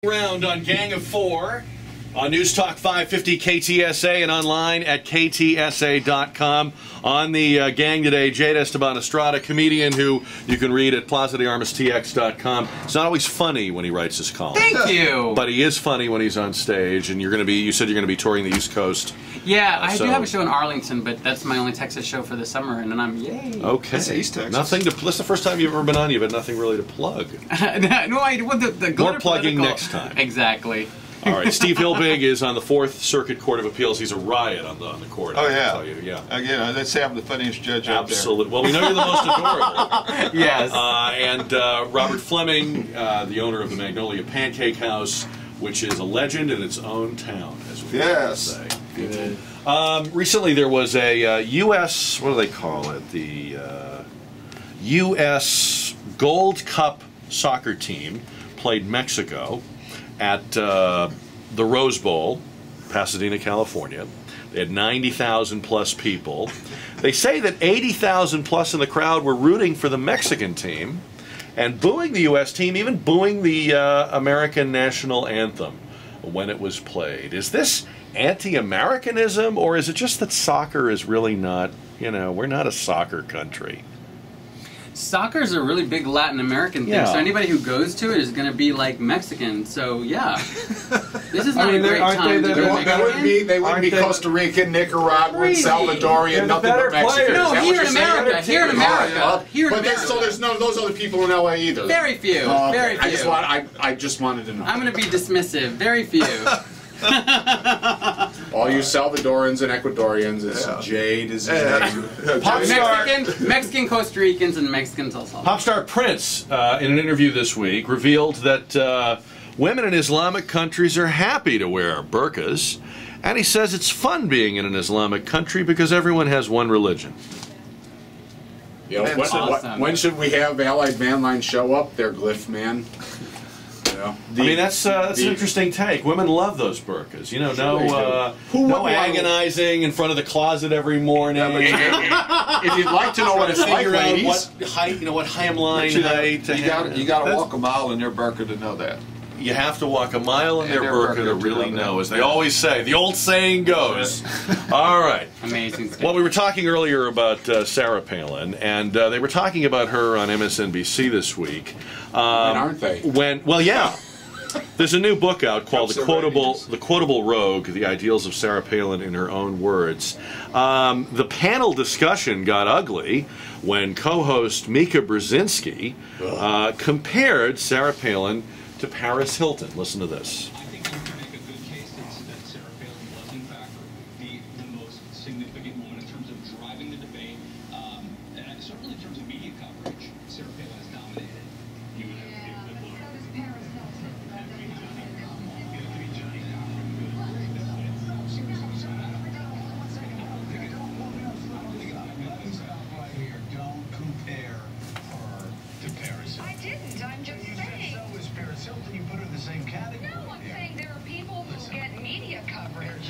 Round on Gang of Four on News Talk 550 KTSA and online at ktsa.com. On the gang today, Jade Esteban Estrada, comedian who you can read at plazadearmastx.com. It's not always funny when he writes his column. Thank you. But he is funny when he's on stage, and you're going to be, you said you're going to be touring the East Coast. Yeah, I do have a show in Arlington, but that's my only Texas show for the summer, and then I'm, yay. Okay. That's East Texas. Nothing to, this is the first time you've ever been on, you've had nothing really to plug. No, the more plugging next time. Exactly. All right, Steve Hilbig is on the Fourth Circuit Court of Appeals. He's a riot on the court. Oh, I yeah. Tell you. Yeah. Again, let's say I'm the funniest judge out there. Absolutely. Well, we know you're the most adorable. Yes. And Robert Fleming, the owner of the Magnolia Pancake Haus, which is a legend in its own town, as we say. Good. Recently, there was a U.S. what do they call it? The U.S. Gold Cup soccer team played Mexico at the Rose Bowl, Pasadena, California. They had 90,000 plus people. They say that 80,000 plus in the crowd were rooting for the Mexican team and booing the U.S. team, even booing the American national anthem when it was played. Is this anti-Americanism, or is it just that soccer is really not, you know, we're not a soccer country? Soccer is a really big Latin American thing, so anybody who goes to it is going to be like Mexican. So yeah, this is not a great time to go Mexican. They wouldn't be Costa Rican, Nicaraguan, Salvadorian, nothing but Mexican. No, here in America. Here in America. Here in America. So there's none of those other people in LA either. Very few. Very few. I just wanted to know. I'm going to be dismissive. Very few. All you Salvadorans and Ecuadorians, Jade is his name. Mexican Costa Ricans and Mexicans also. Pop star Prince, in an interview this week, revealed that women in Islamic countries are happy to wear burqas, and he says it's fun being in an Islamic country because everyone has one religion. You know, when should we have Allied Van Line show up there, Glyph Man? I mean, that's an interesting take. Women love those burqas. You know, no agonizing in front of the closet every morning. If you'd like to know what it's like, ladies, what height, you know, what hemline height. You got to walk a mile in their burqa to know that. You have to walk a mile in their burqa to really know, as they always say. The old saying goes. All right. Amazing. Well, we were talking earlier about Sarah Palin, and they were talking about her on MSNBC this week. Aren't they? Well, yeah. There's a new book out called The Quotable Rogue, The Ideals of Sarah Palin in Her Own Words. The panel discussion got ugly when co-host Mika Brzezinski compared Sarah Palin to Paris Hilton. Listen to this. I think you can make a good case that Sarah Palin was, in fact, the most significant woman in terms of driving the debate, and certainly in terms of media coverage. Sarah Palin has dominated. You would have to give the So is Paris Hilton. Don't compare her to Paris Hilton. I didn't. I'm just saying. So is Paris Hilton. You put her in the same category. No, I'm saying there are people who get media coverage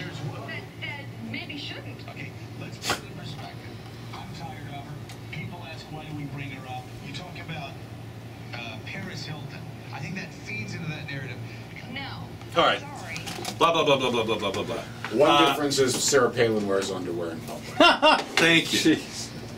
that maybe shouldn't. Okay, let's put it in perspective. I'm tired of her. People ask why do we bring her up. You talk about Paris Hilton. I think that feeds into that narrative. No. All right. Sorry. Blah, blah, blah, blah, blah, blah, blah, blah, blah. One difference is Sarah Palin wears underwear in public. Thank you.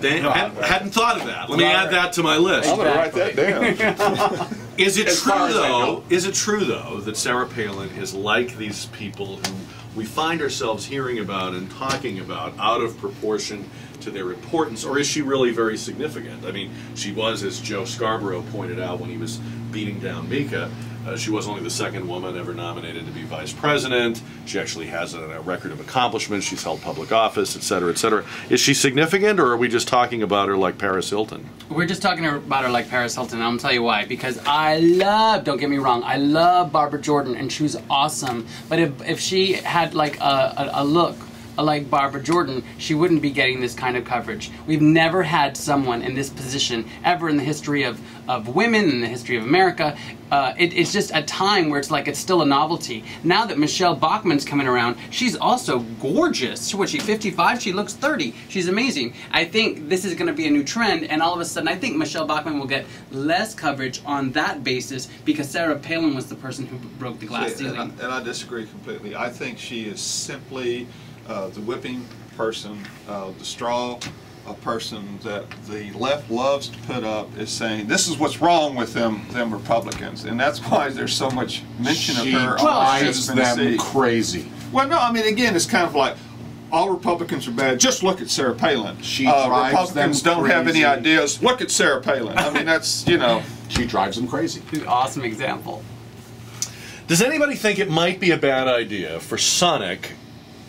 Hadn't thought of that. Let me add that to my list. I'm going to write that down. Is it true though? Is it true though that Sarah Palin is like these people who we find ourselves hearing about and talking about out of proportion to their importance, or is she really very significant? I mean, she was, as Joe Scarborough pointed out when he was beating down Mika, she was only the second woman ever nominated to be vice president. She actually has a record of accomplishments. She's held public office, et cetera, et cetera. Is she significant, or are we just talking about her like Paris Hilton? We're just talking about her like Paris Hilton, and I'm going to tell you why. Because I love, don't get me wrong, I love Barbara Jordan, and she was awesome. But if she had like a look like Barbara Jordan, she wouldn't be getting this kind of coverage. We've never had someone in this position ever in the history of women, in the history of America. It's just a time where it's like it's still a novelty. Now that Michelle Bachman's coming around, she's also gorgeous. What, she's 55? She looks 30. She's amazing. I think this is going to be a new trend, and all of a sudden I think Michelle Bachman will get less coverage on that basis because Sarah Palin was the person who broke the glass ceiling. And I disagree completely. I think she is simply the whipping person, the straw a person that the left loves to put up is saying this is what's wrong with them Republicans, and that's why there's so much mention of her. She drives them crazy. Well, no, I mean, again, it's kind of like all Republicans are bad. Just look at Sarah Palin. She drives Republicans them don't have any ideas. Look at Sarah Palin. I mean, that's, you know. She drives them crazy. An awesome example. Does anybody think it might be a bad idea for Sonic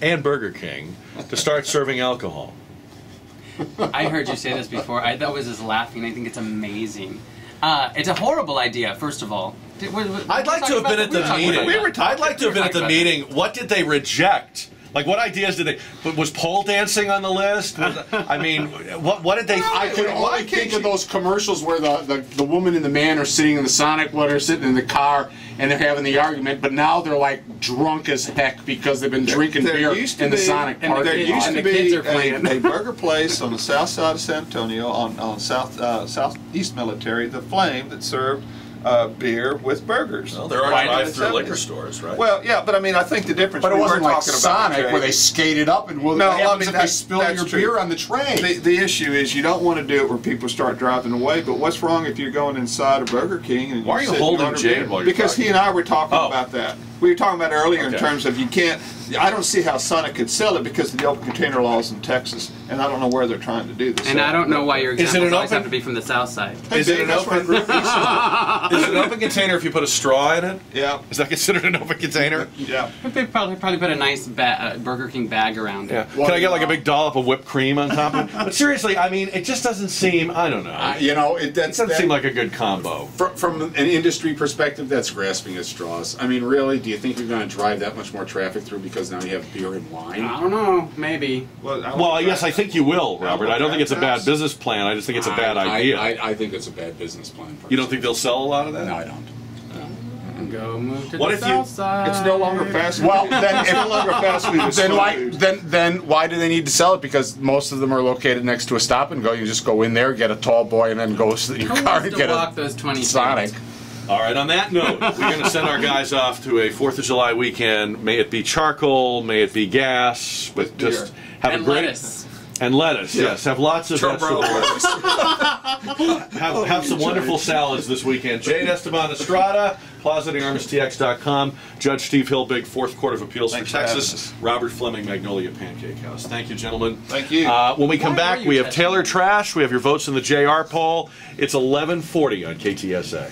and Burger King to start serving alcohol? I heard you say this before. I was just laughing. I think it's amazing. It's a horrible idea, first of all. I'd like to have been at the meeting. I'd like to have been at the meeting. What did they reject? Like, what ideas did they... Was pole dancing on the list? I mean, what did they... I could only think of those commercials where the woman and the man are sitting in the Sonic, what are sitting in the car, and they're having the argument, but now they're like drunk as heck because they've been drinking beer in the Sonic park. There used to be a burger place on the south side of San Antonio, on southeast Military, the Flame, that served beer with burgers. Well, there are drive-through liquor stores, right? Well, yeah, but I mean, I think the difference. But it wasn't like Sonic where they skated up and they spill your beer on the tray. The issue is you don't want to do it where people start driving away. But what's wrong if you're going inside a Burger King and why are you holding Jade while you're because talking? He and I were talking about that. We were talking about earlier in terms of you can't. I don't see how Sonic could sell it because of the open container laws in Texas, and I don't know where they're trying to do this. And I don't know why your examples always have to be from the South Side. Is it an open container if you put a straw in it? Yeah. Is that considered an open container? Yeah. They probably put a nice Burger King bag around it. Yeah. Can I get like a big dollop of whipped cream on top of it? But seriously, I mean, it just doesn't seem. I don't know. It doesn't seem like a good combo. From an industry perspective, that's grasping at straws. I mean, really, do you think you're going to drive that much more traffic through because now you have beer and wine? I don't know. Maybe. Well, yes, I think you will, Robert. I don't think it's a bad business plan. I just think it's a bad idea. I think it's a bad business plan. Personally. You don't think they'll sell a lot of that? No, I don't. Go move to the South Side. It's no longer fast food. Well, then it's no longer fast food. Then why do they need to sell it? Because most of them are located next to a stop and go. You just go in there, get a tall boy, and then go to your car and get a Sonic. All right, on that note, we're going to send our guys off to a 4th of July weekend. May it be charcoal, may it be gas, but just have a great... Lettuce. And lettuce, yes. Have lots of vegetables. have some wonderful salads this weekend. Jade Esteban Estrada, ClosetingArmistTX.com, Judge Steve Hilbig, 4th Court of Appeals for Texas, Robert Fleming, Magnolia, Pancake House. Thank you, gentlemen. Thank you. When we come back, we have Taylor Trash. We have your votes in the JR poll. It's 11:40 on KTSA.